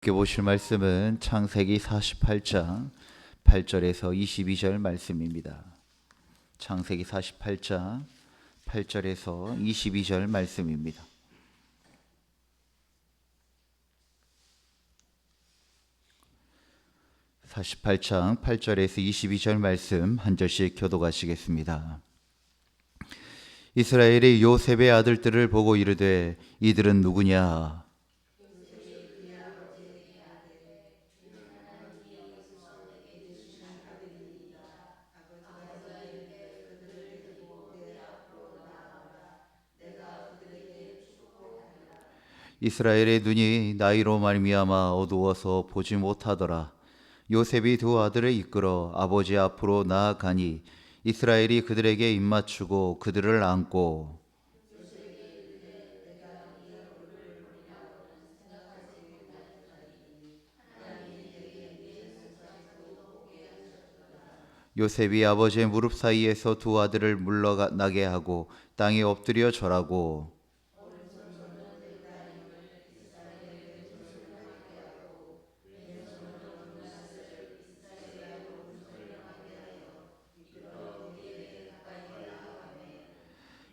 함께 보실 말씀은 창세기 48장 8절에서 22절 말씀입니다. 창세기 48장 8절에서 22절 말씀입니다. (48장 8절에서 22절) 말씀 한 절씩 교독하시겠습니다. 이스라엘이 요셉의 아들들을 보고 이르되 이들은 누구냐? 이스라엘의 눈이 나이로 말미암아 어두워서 보지 못하더라. 요셉이 두 아들을 이끌어 아버지 앞으로 나아가니 이스라엘이 그들에게 입맞추고 그들을 안고 요셉이 아버지의 무릎 사이에서 두 아들을 물러나게 하고 땅에 엎드려 절하고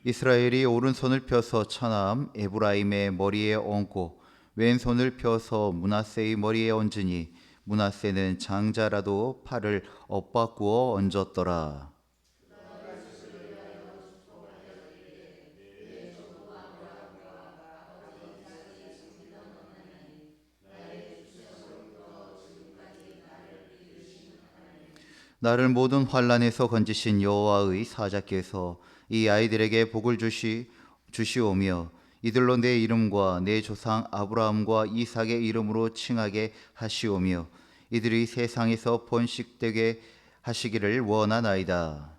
이스라엘이 오른손을 펴서 처남 에브라임의 머리에 얹고 왼손을 펴서 므낫세의 머리에 얹으니 므낫세는 장자라도 팔을 엇바꾸어 얹었더라. 나를 모든 환난에서 건지신 여호와의 사자께서 이 아이들에게 복을 주시오며 이들로 내 이름과 내 조상 아브라함과 이삭의 이름으로 칭하게 하시오며 이들이 세상에서 번식되게 하시기를 원하나이다.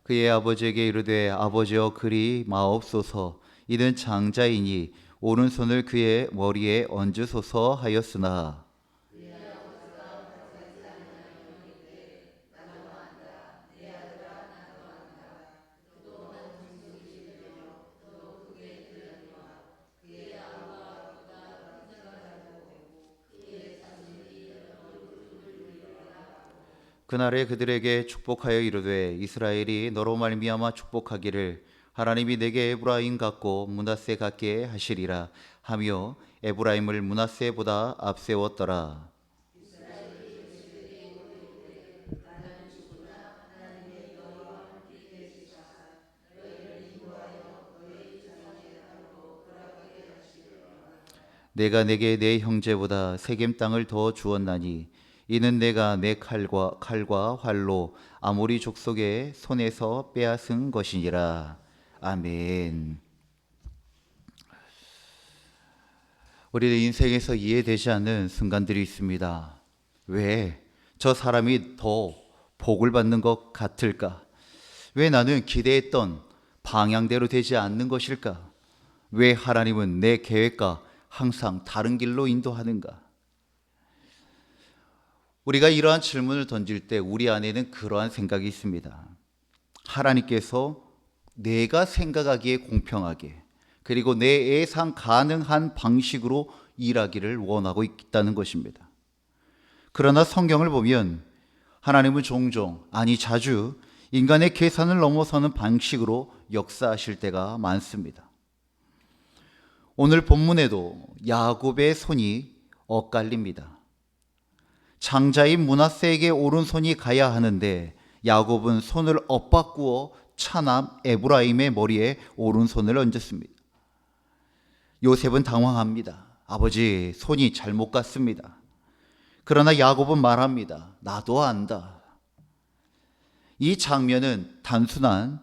그의 아버지에게 이르되 아버지여 그리 마옵소서. 이는 장자이니 오른손을 그의 머리에 얹으소서 하였으나 그날에 그들에게 축복하여 이르되 이스라엘이 너로 말미암아 축복하기를 하나님이 내게 에브라임 같고 므낫세 같게 하시리라 하며 에브라임을 므낫세보다 앞세웠더라. 내가 내게 내 형제보다 세겜 땅을 더 주었나니 이는 내가 내 칼과 활로 아모리 족속의 손에서 빼앗은 것이니라. 아멘. 우리의 인생에서 이해되지 않는 순간들이 있습니다. 왜 저 사람이 더 복을 받는 것 같을까? 왜 나는 기대했던 방향대로 되지 않는 것일까? 왜 하나님은 내 계획과 항상 다른 길로 인도하는가? 우리가 이러한 질문을 던질 때 우리 안에는 그러한 생각이 있습니다. 하나님께서 내가 생각하기에 공평하게 그리고 내 예상 가능한 방식으로 일하기를 원하고 있다는 것입니다. 그러나 성경을 보면 하나님은 종종, 아니 자주 인간의 계산을 넘어서는 방식으로 역사하실 때가 많습니다. 오늘 본문에도 야곱의 손이 엇갈립니다. 장자인 므낫세에게 오른손이 가야 하는데 야곱은 손을 엇바꾸어 차남 에브라임의 머리에 오른손을 얹었습니다. 요셉은 당황합니다. 아버지, 손이 잘못 갔습니다. 그러나 야곱은 말합니다. 나도 안다. 이 장면은 단순한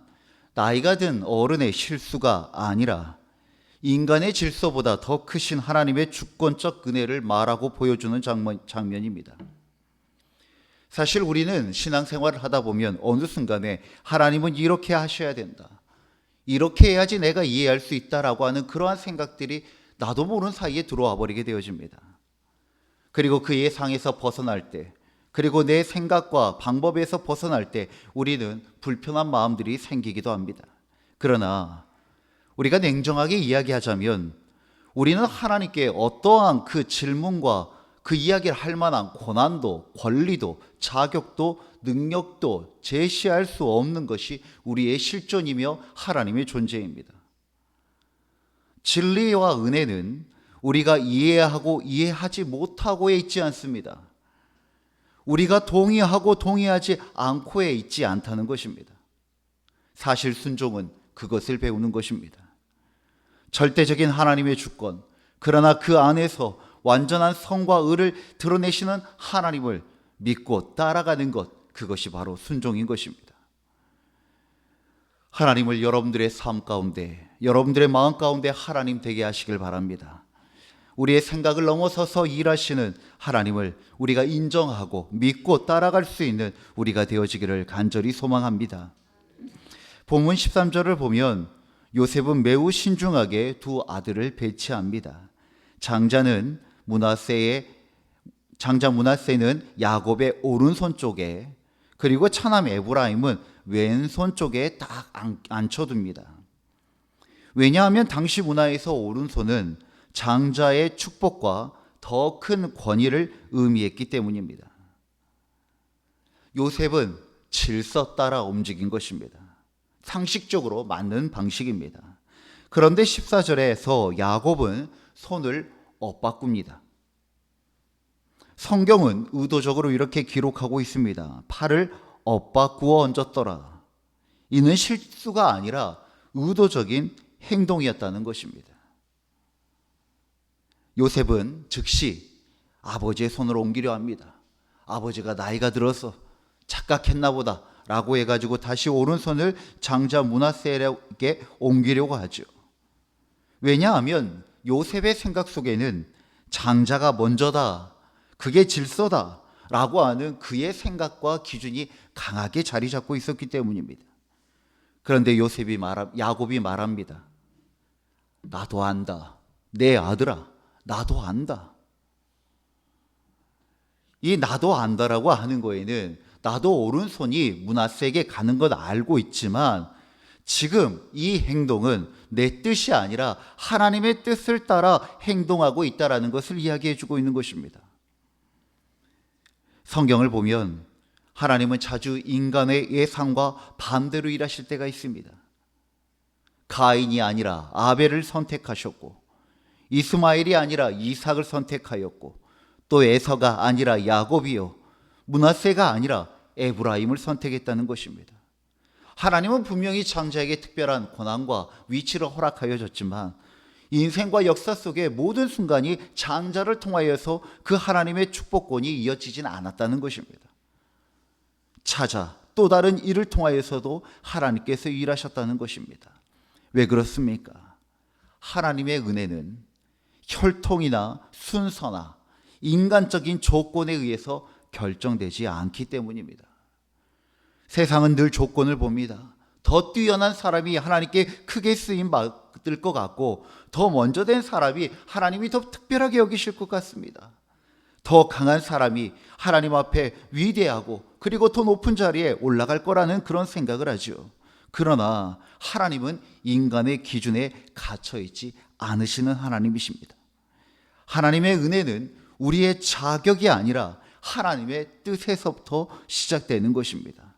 나이가 든 어른의 실수가 아니라 인간의 질서보다 더 크신 하나님의 주권적 은혜를 말하고 보여주는 장면입니다. 사실 우리는 신앙생활을 하다 보면 어느 순간에 하나님은 이렇게 하셔야 된다, 이렇게 해야지 내가 이해할 수 있다라고 하는 그러한 생각들이 나도 모르는 사이에 들어와 버리게 되어집니다. 그리고 그 예상에서 벗어날 때, 그리고 내 생각과 방법에서 벗어날 때 우리는 불편한 마음들이 생기기도 합니다. 그러나 우리가 냉정하게 이야기하자면 우리는 하나님께 어떠한 그 질문과 그 이야기를 할 만한 고난도, 권리도, 자격도, 능력도 제시할 수 없는 것이 우리의 실존이며 하나님의 존재입니다. 진리와 은혜는 우리가 이해하고 이해하지 못하고에 있지 않습니다. 우리가 동의하고 동의하지 않고에 있지 않다는 것입니다. 사실 순종은 그것을 배우는 것입니다. 절대적인 하나님의 주권, 그러나 그 안에서 완전한 성과 의를 드러내시는 하나님을 믿고 따라가는 것, 그것이 바로 순종인 것입니다. 하나님을 여러분들의 삶 가운데, 여러분들의 마음 가운데 하나님 되게 하시길 바랍니다. 우리의 생각을 넘어서서 일하시는 하나님을 우리가 인정하고 믿고 따라갈 수 있는 우리가 되어지기를 간절히 소망합니다. 본문 13절을 보면 요셉은 매우 신중하게 두 아들을 배치합니다. 장자 므낫세는 야곱의 오른손 쪽에, 그리고 차남 에브라임은 왼손 쪽에 딱 앉혀둡니다. 왜냐하면 당시 문화에서 오른손은 장자의 축복과 더 큰 권위를 의미했기 때문입니다. 요셉은 질서 따라 움직인 것입니다. 상식적으로 맞는 방식입니다. 그런데 14절에서 야곱은 손을 엇바꿉니다. 성경은 의도적으로 이렇게 기록하고 있습니다. 팔을 엇바꾸어 얹었더라. 이는 실수가 아니라 의도적인 행동이었다는 것입니다. 요셉은 즉시 아버지의 손을 옮기려 합니다. 아버지가 나이가 들어서 착각했나 보다 라고 해가지고 다시 오른손을 장자 므낫세에게 옮기려고 하죠. 왜냐하면 요셉의 생각 속에는 장자가 먼저다, 그게 질서다 라고 하는 그의 생각과 기준이 강하게 자리 잡고 있었기 때문입니다. 그런데 야곱이 말합니다. 나도 안다. 내 아들아, 나도 안다. 이 나도 안다라고 하는 거에는 나도 오른손이 므낫세에게 가는 건 알고 있지만 지금 이 행동은 내 뜻이 아니라 하나님의 뜻을 따라 행동하고 있다라는 것을 이야기해 주고 있는 것입니다. 성경을 보면 하나님은 자주 인간의 예상과 반대로 일하실 때가 있습니다. 가인이 아니라 아벨을 선택하셨고, 이스마엘이 아니라 이삭을 선택하였고, 또 에서가 아니라 야곱이요, 므낫세가 아니라 에브라임을 선택했다는 것입니다. 하나님은 분명히 장자에게 특별한 권한과 위치를 허락하여 줬지만 인생과 역사 속의 모든 순간이 장자를 통하여서 그 하나님의 축복권이 이어지진 않았다는 것입니다. 차자 또 다른 일을 통하여서도 하나님께서 일하셨다는 것입니다. 왜 그렇습니까? 하나님의 은혜는 혈통이나 순서나 인간적인 조건에 의해서 결정되지 않기 때문입니다. 세상은 늘 조건을 봅니다. 더 뛰어난 사람이 하나님께 크게 쓰임 받을 것 같고, 더 먼저 된 사람이 하나님이 더 특별하게 여기실 것 같습니다. 더 강한 사람이 하나님 앞에 위대하고 그리고 더 높은 자리에 올라갈 거라는 그런 생각을 하죠. 그러나 하나님은 인간의 기준에 갇혀 있지 않으시는 하나님이십니다. 하나님의 은혜는 우리의 자격이 아니라 하나님의 뜻에서부터 시작되는 것입니다.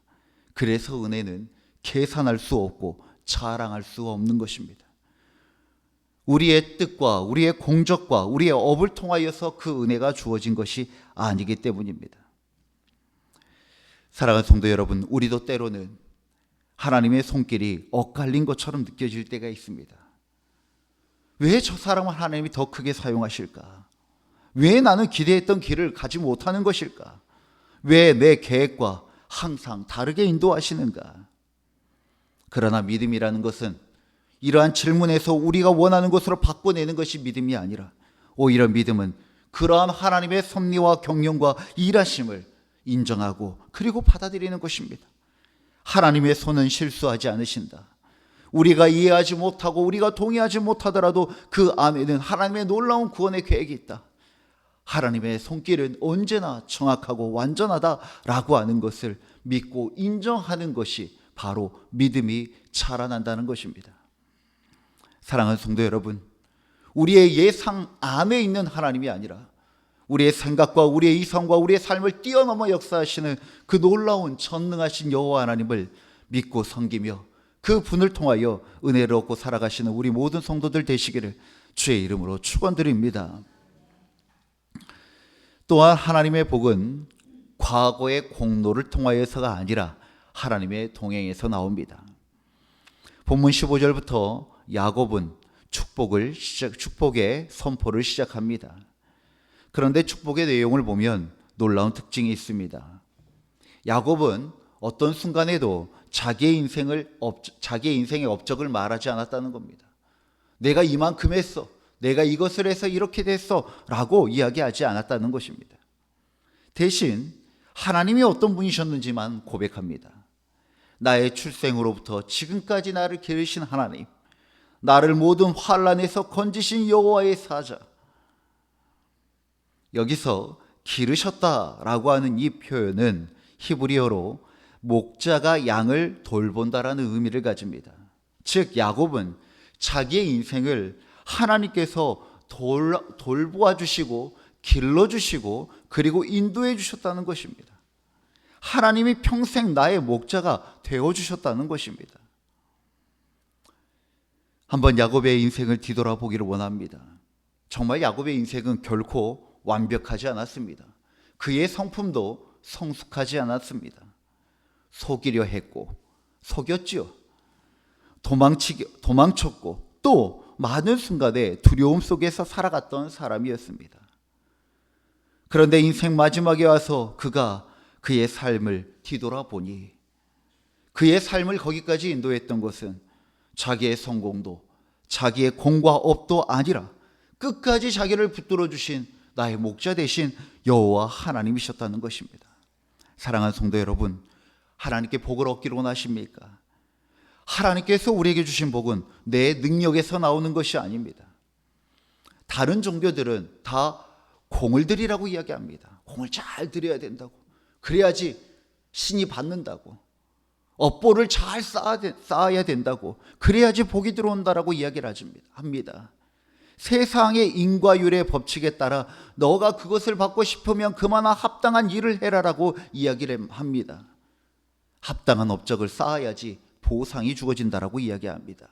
그래서 은혜는 계산할 수 없고 자랑할 수 없는 것입니다. 우리의 뜻과 우리의 공적과 우리의 업을 통하여서 그 은혜가 주어진 것이 아니기 때문입니다. 사랑하는 성도 여러분, 우리도 때로는 하나님의 손길이 엇갈린 것처럼 느껴질 때가 있습니다. 왜 저 사람을 하나님이 더 크게 사용하실까? 왜 나는 기대했던 길을 가지 못하는 것일까? 왜 내 계획과 항상 다르게 인도하시는가? 그러나 믿음이라는 것은 이러한 질문에서 우리가 원하는 것으로 바꿔내는 것이 믿음이 아니라, 오히려 믿음은 그러한 하나님의 섭리와 경륜과 일하심을 인정하고 그리고 받아들이는 것입니다. 하나님의 손은 실수하지 않으신다. 우리가 이해하지 못하고 우리가 동의하지 못하더라도 그 안에는 하나님의 놀라운 구원의 계획이 있다. 하나님의 손길은 언제나 정확하고 완전하다라고 하는 것을 믿고 인정하는 것이 바로 믿음이 자라난다는 것입니다. 사랑하는 성도 여러분, 우리의 예상 안에 있는 하나님이 아니라 우리의 생각과 우리의 이성과 우리의 삶을 뛰어넘어 역사하시는 그 놀라운 전능하신 여호와 하나님을 믿고 섬기며 그 분을 통하여 은혜를 얻고 살아가시는 우리 모든 성도들 되시기를 주의 이름으로 축원드립니다. 또한 하나님의 복은 과거의 공로를 통하여서가 아니라 하나님의 동행에서 나옵니다. 본문 15절부터 야곱은 축복의 선포를 시작합니다. 그런데 축복의 내용을 보면 놀라운 특징이 있습니다. 야곱은 어떤 순간에도 자기의 인생의 업적을 말하지 않았다는 겁니다. 내가 이만큼 했어, 내가 이것을 해서 이렇게 됐어 라고 이야기하지 않았다는 것입니다. 대신 하나님이 어떤 분이셨는지만 고백합니다. 나의 출생으로부터 지금까지 나를 기르신 하나님, 나를 모든 환난에서 건지신 여호와의 사자. 여기서 기르셨다라고 하는 이 표현은 히브리어로 목자가 양을 돌본다라는 의미를 가집니다. 즉 야곱은 자기의 인생을 하나님께서 돌보아 주시고 길러주시고 그리고 인도해 주셨다는 것입니다. 하나님이 평생 나의 목자가 되어주셨다는 것입니다. 한번 야곱의 인생을 뒤돌아보기를 원합니다. 정말 야곱의 인생은 결코 완벽하지 않았습니다. 그의 성품도 성숙하지 않았습니다. 속이려 했고 속였지요. 도망쳤고 또 많은 순간에 두려움 속에서 살아갔던 사람이었습니다. 그런데 인생 마지막에 와서 그가 그의 삶을 뒤돌아보니 그의 삶을 거기까지 인도했던 것은 자기의 성공도 자기의 공과 업도 아니라 끝까지 자기를 붙들어 주신 나의 목자 되신 여호와 하나님이셨다는 것입니다. 사랑하는 성도 여러분, 하나님께 복을 얻기를 원하십니까? 하나님께서 우리에게 주신 복은 내 능력에서 나오는 것이 아닙니다. 다른 종교들은 다 공을 들이라고 이야기합니다. 공을 잘 들여야 된다고. 그래야지 신이 받는다고. 업보를 잘 쌓아야 된다고. 그래야지 복이 들어온다라고 이야기를 합니다. 세상의 인과율의 법칙에 따라 너가 그것을 받고 싶으면 그마나 합당한 일을 해라라고 이야기를 합니다. 합당한 업적을 쌓아야지 보상이 주어진다라고 이야기합니다.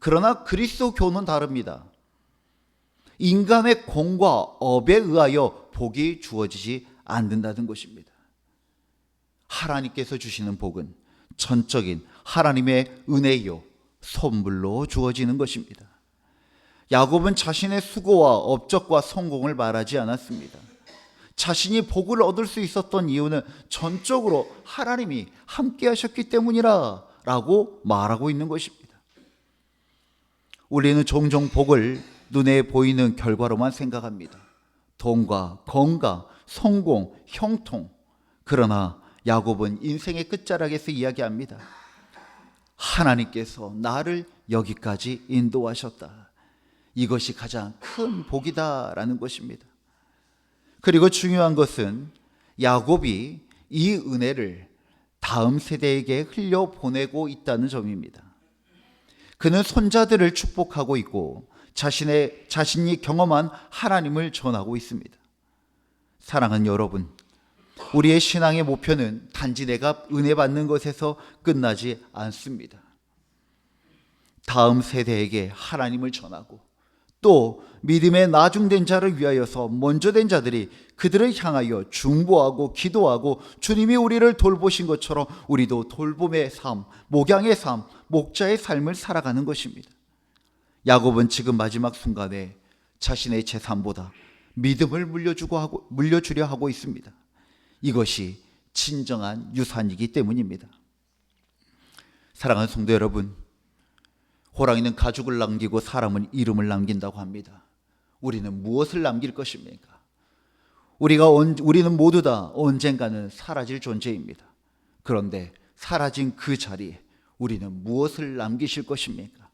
그러나 그리스도교는 다릅니다. 인간의 공과 업에 의하여 복이 주어지지 않는다는 것입니다. 하나님께서 주시는 복은 전적인 하나님의 은혜요 선물로 주어지는 것입니다. 야곱은 자신의 수고와 업적과 성공을 말하지 않았습니다. 자신이 복을 얻을 수 있었던 이유는 전적으로 하나님이 함께 하셨기 때문이라 라고 말하고 있는 것입니다. 우리는 종종 복을 눈에 보이는 결과로만 생각합니다. 돈과 건강, 성공, 형통. 그러나 야곱은 인생의 끝자락에서 이야기합니다. 하나님께서 나를 여기까지 인도하셨다. 이것이 가장 큰 복이다라는 것입니다. 그리고 중요한 것은 야곱이 이 은혜를 다음 세대에게 흘려보내고 있다는 점입니다. 그는 손자들을 축복하고 있고 자신이 경험한 하나님을 전하고 있습니다. 사랑하는 여러분, 우리의 신앙의 목표는 단지 내가 은혜 받는 것에서 끝나지 않습니다. 다음 세대에게 하나님을 전하고 또 믿음의 나중된 자를 위하여서 먼저 된 자들이 그들을 향하여 중보하고 기도하고 주님이 우리를 돌보신 것처럼 우리도 돌봄의 삶, 목양의 삶, 목자의 삶을 살아가는 것입니다. 야곱은 지금 마지막 순간에 자신의 재산보다 믿음을 물려주려 하고 있습니다. 이것이 진정한 유산이기 때문입니다. 사랑하는 성도 여러분, 호랑이는 가죽을 남기고 사람은 이름을 남긴다고 합니다. 우리는 무엇을 남길 것입니까? 우리는 모두 다 언젠가는 사라질 존재입니다. 그런데 사라진 그 자리에 우리는 무엇을 남기실 것입니까?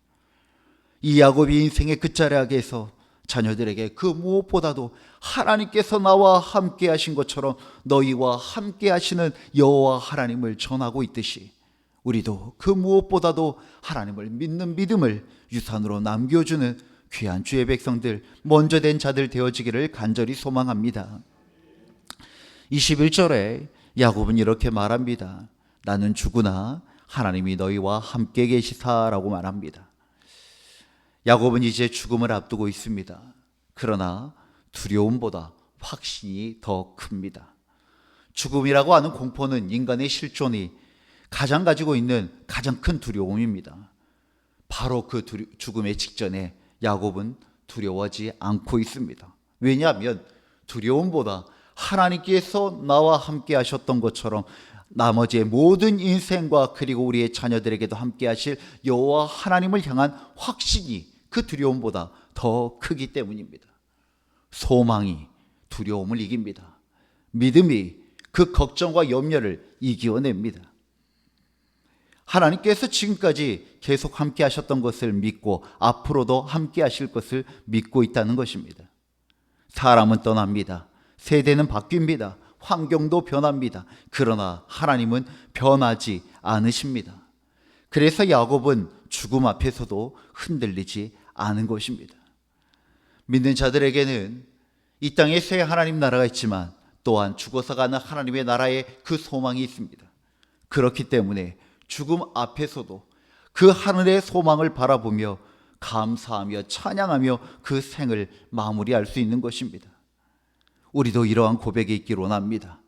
이 야곱이 인생의 끝자락에서 자녀들에게 그 무엇보다도 하나님께서 나와 함께 하신 것처럼 너희와 함께 하시는 여호와 하나님을 전하고 있듯이 우리도 그 무엇보다도 하나님을 믿는 믿음을 유산으로 남겨주는 귀한 주의 백성들, 먼저 된 자들 되어지기를 간절히 소망합니다. 21절에 야곱은 이렇게 말합니다. 나는 죽으나 하나님이 너희와 함께 계시사라고 말합니다. 야곱은 이제 죽음을 앞두고 있습니다. 그러나 두려움보다 확신이 더 큽니다. 죽음이라고 하는 공포는 인간의 실존이 가장 가지고 있는 가장 큰 두려움입니다. 바로 그 죽음의 직전에 야곱은 두려워하지 않고 있습니다. 왜냐하면 두려움보다 하나님께서 나와 함께 하셨던 것처럼 나머지의 모든 인생과 그리고 우리의 자녀들에게도 함께 하실 여호와 하나님을 향한 확신이 그 두려움보다 더 크기 때문입니다. 소망이 두려움을 이깁니다. 믿음이 그 걱정과 염려를 이겨냅니다. 하나님께서 지금까지 계속 함께 하셨던 것을 믿고 앞으로도 함께 하실 것을 믿고 있다는 것입니다. 사람은 떠납니다. 세대는 바뀝니다. 환경도 변합니다. 그러나 하나님은 변하지 않으십니다. 그래서 야곱은 죽음 앞에서도 흔들리지 않은 것입니다. 믿는 자들에게는 이 땅에 새 하나님 나라가 있지만 또한 죽어서 가는 하나님의 나라에 그 소망이 있습니다. 그렇기 때문에 죽음 앞에서도 그 하늘의 소망을 바라보며 감사하며 찬양하며 그 생을 마무리할 수 있는 것입니다. 우리도 이러한 고백이 있기를 원합니다.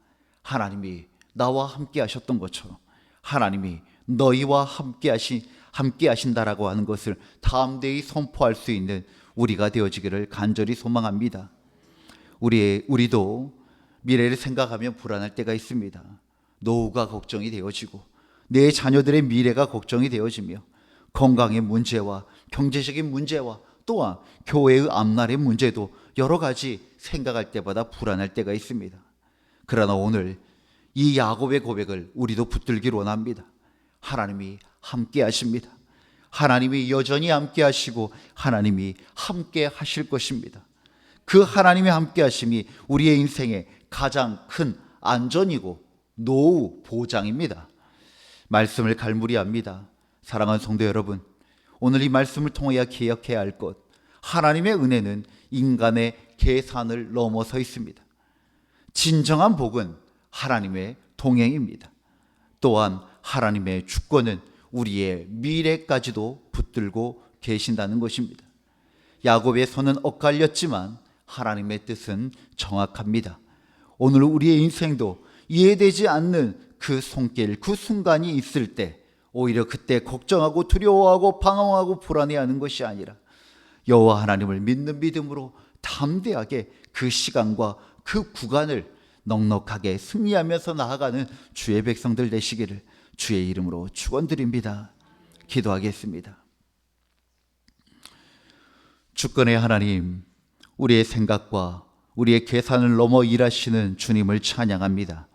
하나님이 나와 함께 하셨던 것처럼 하나님이 너희와 함께 하신다라고 하는 것을 담대히 선포할 수 있는 우리가 되어지기를 간절히 소망합니다. 우리도 미래를 생각하면 불안할 때가 있습니다. 노후가 걱정이 되어지고 내 자녀들의 미래가 걱정이 되어지며 건강의 문제와 경제적인 문제와 또한 교회의 앞날의 문제도 여러 가지 생각할 때마다 불안할 때가 있습니다. 그러나 오늘 이 야곱의 고백을 우리도 붙들기를 원합니다. 하나님이 함께 하십니다. 하나님이 여전히 함께 하시고 하나님이 함께 하실 것입니다. 그 하나님의 함께 하심이 우리의 인생의 가장 큰 안전이고 노후 보장입니다. 말씀을 갈무리합니다. 사랑하는 성도 여러분, 오늘 이 말씀을 통하여 기억해야 할 것, 하나님의 은혜는 인간의 계산을 넘어서 있습니다. 진정한 복은 하나님의 동행입니다. 또한 하나님의 주권은 우리의 미래까지도 붙들고 계신다는 것입니다. 야곱의 손은 엇갈렸지만 하나님의 뜻은 정확합니다. 오늘 우리의 인생도 이해되지 않는 그 손길, 그 순간이 있을 때 오히려 그때 걱정하고 두려워하고 방황하고 불안해하는 것이 아니라 여호와 하나님을 믿는 믿음으로 담대하게 그 시간과 그 구간을 넉넉하게 승리하면서 나아가는 주의 백성들 되시기를 주의 이름으로 축원드립니다. 기도하겠습니다. 주권의 하나님, 우리의 생각과 우리의 계산을 넘어 일하시는 주님을 찬양합니다.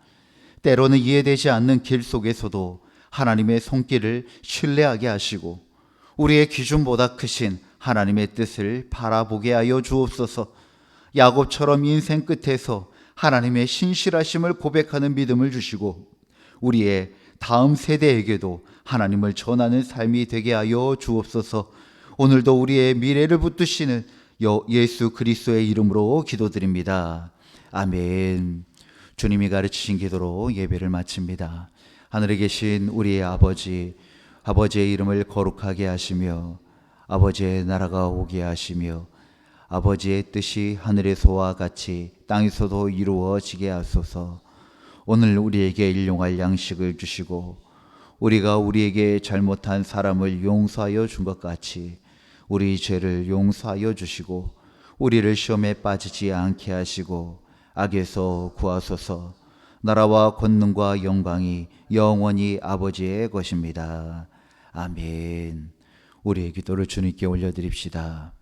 때로는 이해되지 않는 길 속에서도 하나님의 손길을 신뢰하게 하시고 우리의 기준보다 크신 하나님의 뜻을 바라보게 하여 주옵소서. 야곱처럼 인생 끝에서 하나님의 신실하심을 고백하는 믿음을 주시고 우리의 다음 세대에게도 하나님을 전하는 삶이 되게 하여 주옵소서. 오늘도 우리의 미래를 붙드시는 예수 그리스도의 이름으로 기도드립니다. 아멘. 주님이 가르치신 기도로 예배를 마칩니다. 하늘에 계신 우리의 아버지의 이름을 거룩하게 하시며 아버지의 나라가 오게 하시며 아버지의 뜻이 하늘에서와 같이 땅에서도 이루어지게 하소서. 오늘 우리에게 일용할 양식을 주시고 우리가 우리에게 잘못한 사람을 용서하여 준 것 같이 우리 죄를 용서하여 주시고 우리를 시험에 빠지지 않게 하시고 악에서 구하소서. 나라와 권능과 영광이 영원히 아버지의 것입니다. 아멘. 우리의 기도를 주님께 올려드립시다.